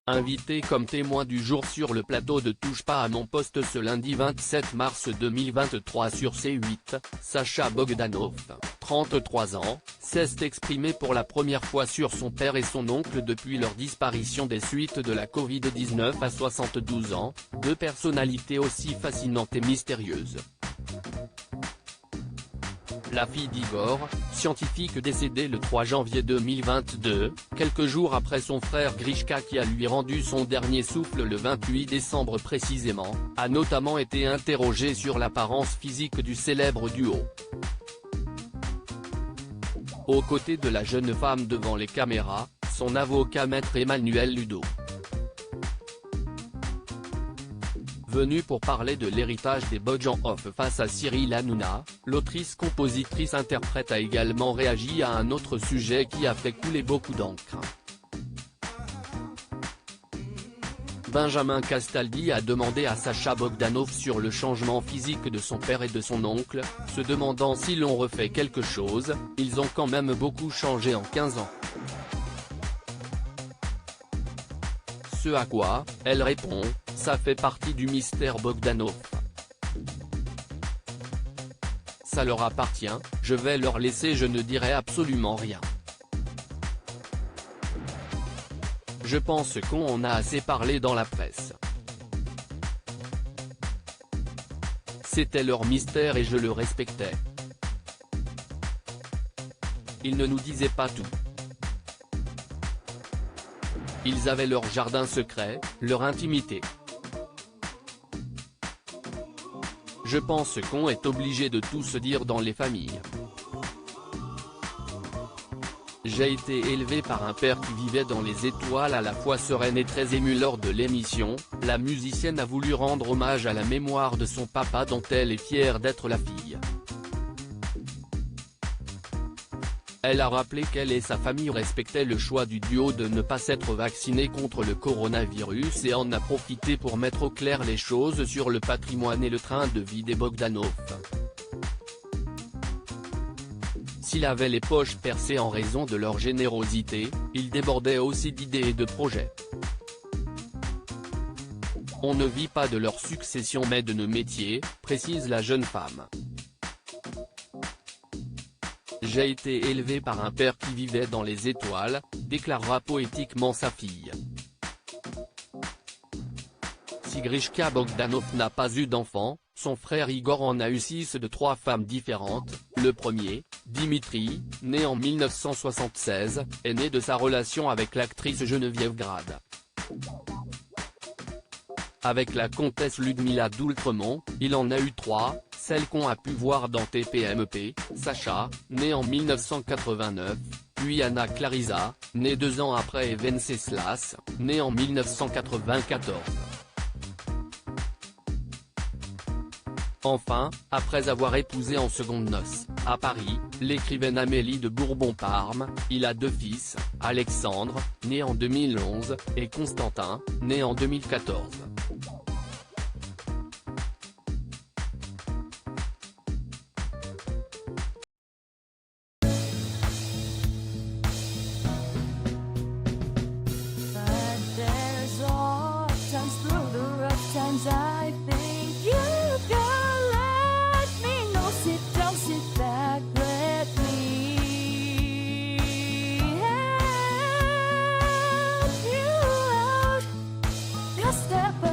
Invité comme témoin du jour sur le plateau de Touche pas à mon poste ce lundi 27 mars 2023 sur C8, Sacha Bogdanov, 33 ans, s'est exprimé pour la première fois sur son père et son oncle depuis leur disparition des suites de la Covid-19 à 72 ans, deux personnalités aussi fascinantes et mystérieuses. La fille d'Igor, scientifique décédée le 3 janvier 2022, quelques jours après son frère Grishka qui a lui rendu son dernier souffle le 28 décembre précisément, a notamment été interrogée sur l'apparence physique du célèbre duo. Aux côtés de la jeune femme devant les caméras, son avocat maître Emmanuel Ludo. Venue pour parler de l'héritage des Bogdanov face à Cyril Hanouna, l'autrice-compositrice-interprète a également réagi à un autre sujet qui a fait couler beaucoup d'encre. Benjamin Castaldi a demandé à Sacha Bogdanov sur le changement physique de son père et de son oncle, se demandant si l'on refait quelque chose, ils ont quand même beaucoup changé en 15 ans. Ce à quoi, elle répond, ça fait partie du mystère Bogdanov. Ça leur appartient, je vais leur laisser, je ne dirai absolument rien. Je pense qu'on en a assez parlé dans la presse. C'était leur mystère et je le respectais. Ils ne nous disaient pas tout. Ils avaient leur jardin secret, leur intimité. Je pense qu'on est obligé de tout se dire dans les familles. J'ai été élevé par un père qui vivait dans les étoiles à la fois sereine et très émue lors de l'émission, la musicienne a voulu rendre hommage à la mémoire de son papa dont elle est fière d'être la fille. Elle a rappelé qu'elle et sa famille respectaient le choix du duo de ne pas s'être vaccinés contre le coronavirus et en a profité pour mettre au clair les choses sur le patrimoine et le train de vie des Bogdanov. S'il avait les poches percées en raison de leur générosité, il débordait aussi d'idées et de projets. On ne vit pas de leur succession mais de nos métiers, précise la jeune femme. J'ai été élevé par un père qui vivait dans les étoiles, déclarera poétiquement sa fille. Si Grishka Bogdanov n'a pas eu d'enfant, son frère Igor en a eu 6 de 3 femmes différentes. Le premier, Dimitri, né en 1976, est né de sa relation avec l'actrice Geneviève Grade. Avec la comtesse Ludmila d'Oultremont, il en a eu 3, celle qu'on a pu voir dans TPMP, Sacha, né en 1989, puis Anna Clarisa, née 2 ans après et Venceslas, né en 1994. Enfin, après avoir épousé en secondes noces, à Paris, l'écrivaine Amélie de Bourbon-Parme, il a 2 fils, Alexandre, né en 2011, et Constantin, né en 2014. I think you can let me know. Sit down, sit back, let me help you out. Just step